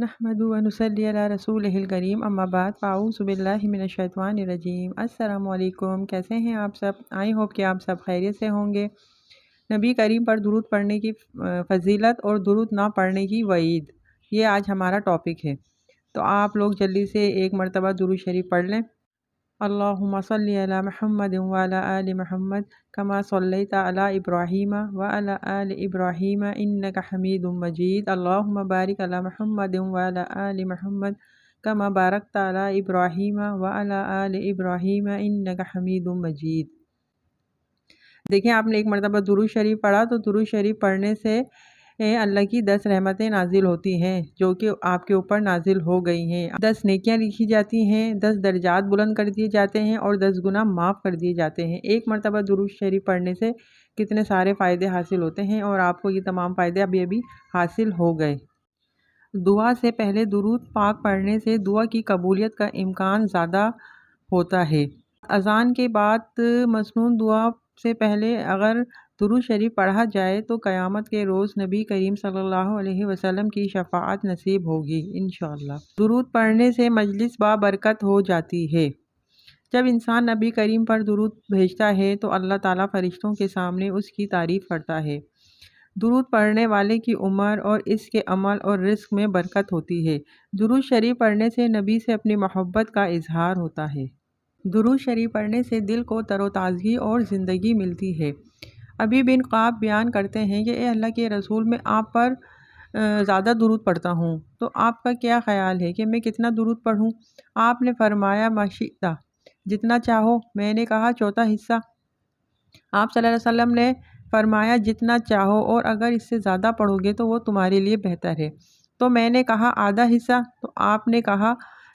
نحمدہ و نصلی علی رسولہ الکریم اما بعد فاعوذ باللہ من الشیطان الرجیم۔ السلام علیکم، کیسے ہیں آپ سب؟ آئی ہوپ کہ آپ سب خیریت سے ہوں گے۔ نبی کریم پر درود پڑھنے کی فضیلت اور درود نہ پڑھنے کی وعید، یہ آج ہمارا ٹاپک ہے۔ تو آپ لوگ جلدی سے ایک مرتبہ درود شریف پڑھ لیں۔ اللہم صلی علی محمد وعلی آل محمد کما صلیت علی ابراہیم وعلی آل ابراہیم انک حمید مجید۔ اللہم بارک علی محمد وعلی آل محمد کما بارکت علی ابراہیم وعلی آل ابراہیم انک حمید مجید۔ دیکھیں، آپ نے ایک مرتبہ درود شریف پڑھا تو درود شریف پڑھنے سے اللہ کی 10 رحمتیں نازل ہوتی ہیں جو کہ آپ کے اوپر نازل ہو گئی ہیں۔ 10 نیکیاں لکھی جاتی ہیں، 10 درجات بلند کر دیے جاتے ہیں اور 10 گناہ معاف کر دیے جاتے ہیں۔ ایک مرتبہ درود شریف پڑھنے سے کتنے سارے فائدے حاصل ہوتے ہیں اور آپ کو یہ تمام فائدے ابھی حاصل ہو گئے۔ دعا سے پہلے درود پاک پڑھنے سے دعا کی قبولیت کا امکان زیادہ ہوتا ہے۔ اذان کے بعد مسنون دعا سے پہلے اگر درود شریف پڑھا جائے تو قیامت کے روز نبی کریم صلی اللہ علیہ وسلم کی شفاعت نصیب ہوگی انشاءاللہ۔ درود پڑھنے سے مجلس بابرکت ہو جاتی ہے۔ جب انسان نبی کریم پر درود بھیجتا ہے تو اللہ تعالیٰ فرشتوں کے سامنے اس کی تعریف کرتا ہے۔ درود پڑھنے والے کی عمر اور اس کے عمل اور رزق میں برکت ہوتی ہے۔ درود شریف پڑھنے سے نبی سے اپنی محبت کا اظہار ہوتا ہے۔ درود شریف پڑھنے سے دل کو تر و تازگی اور زندگی ملتی ہے۔ ابی بن قعب بیان کرتے ہیں کہ اے اللہ کے رسول، میں آپ پر زیادہ درود پڑھتا ہوں، تو آپ کا کیا خیال ہے کہ میں کتنا درود پڑھوں؟ آپ نے فرمایا ما شئت، جتنا چاہو۔ میں نے کہا چوتھا حصہ؟ آپ صلی اللہ علیہ وسلم نے فرمایا جتنا چاہو، اور اگر اس سے زیادہ پڑھو گے تو وہ تمہارے لیے بہتر ہے۔ تو میں نے کہا آدھا حصہ؟ تو آپ نے کہا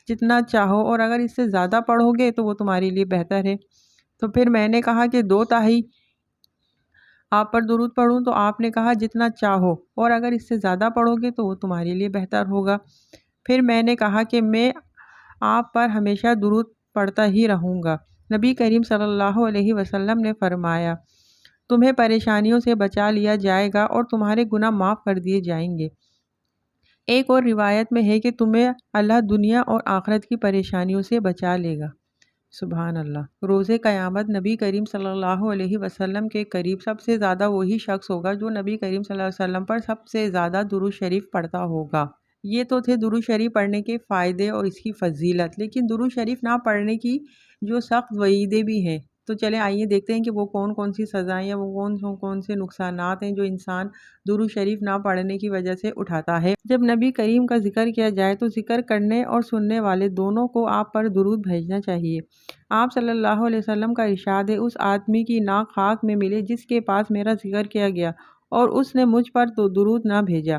جتنا چاہو، اور اگر اس سے زیادہ پڑھو گے تو وہ تمہارے لیے بہتر ہے۔ تو پھر میں نے کہا کہ 2/3 آپ پر درود پڑھوں؟ تو آپ نے کہا جتنا چاہو، اور اگر اس سے زیادہ پڑھو گے تو وہ تمہارے لیے بہتر ہوگا۔ پھر میں نے کہا کہ میں آپ پر ہمیشہ درود پڑھتا ہی رہوں گا۔ نبی کریم صلی اللہ علیہ وسلم نے فرمایا تمہیں پریشانیوں سے بچا لیا جائے گا اور تمہارے گناہ معاف کر دیے جائیں گے۔ ایک اور روایت میں ہے کہ تمہیں اللہ دنیا اور آخرت کی پریشانیوں سے بچا لے گا۔ سبحان اللہ۔ روز قیامت نبی کریم صلی اللہ علیہ وسلم کے قریب سب سے زیادہ وہی شخص ہوگا جو نبی کریم صلی اللہ علیہ وسلم پر سب سے زیادہ درود شریف پڑھتا ہوگا۔ یہ تو تھے درود شریف پڑھنے کے فائدے اور اس کی فضیلت، لیکن درود شریف نہ پڑھنے کی جو سخت وعیدیں بھی ہیں۔ تو چلیں آئیے دیکھتے ہیں کہ وہ کون کون سی سزائیں یا وہ کون سے نقصانات ہیں جو انسان درود شریف نہ پڑھنے کی وجہ سے اٹھاتا ہے۔ جب نبی کریم کا ذکر کیا جائے تو ذکر کرنے اور سننے والے دونوں کو آپ پر درود بھیجنا چاہیے۔ آپ صلی اللہ علیہ وسلم کا ارشاد ہے اس آدمی کی ناک خاک میں ملے جس کے پاس میرا ذکر کیا گیا اور اس نے مجھ پر تو درود نہ بھیجا۔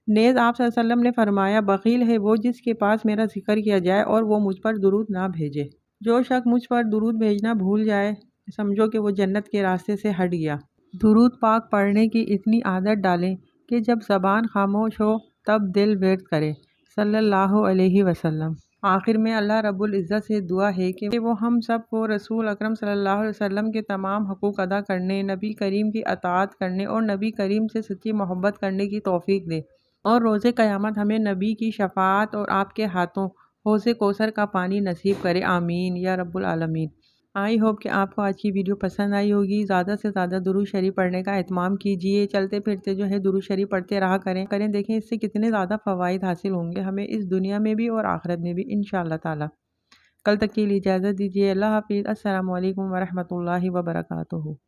نیز آپ صلی اللہ علیہ وسلم نے فرمایا بخیل ہے وہ جس کے پاس میرا ذکر کیا جائے اور وہ مجھ پر درود نہ بھیجے۔ جو شخص مجھ پر درود بھیجنا بھول جائے سمجھو کہ وہ جنت کے راستے سے ہٹ گیا۔ درود پاک پڑھنے کی اتنی عادت ڈالیں کہ جب زبان خاموش ہو تب دل ورد کرے، صلی اللہ علیہ وسلم۔ آخر میں اللہ رب العزت سے دعا ہے کہ وہ ہم سب کو رسول اکرم صلی اللہ علیہ وسلم کے تمام حقوق ادا کرنے، نبی کریم کی اطاعت کرنے اور نبی کریم سے سچی محبت کرنے کی توفیق دے، اور روز قیامت ہمیں نبی کی شفاعت اور آپ کے ہاتھوں حوض کوثر کا پانی نصیب کرے، آمین یا رب العالمین۔ آئی ہوپ کہ آپ کو آج کی ویڈیو پسند آئی ہوگی۔ زیادہ سے زیادہ درود شریف پڑھنے کا اہتمام کیجیے، چلتے پھرتے جو ہے درود شریف پڑھتے رہا کریں دیکھیں اس سے کتنے زیادہ فوائد حاصل ہوں گے ہمیں اس دنیا میں بھی اور آخرت میں بھی انشاءاللہ تعالی۔ کل تک کے لیے اجازت دیجیے، اللہ حافظ، السلام علیکم ورحمۃ اللہ وبرکاتہ۔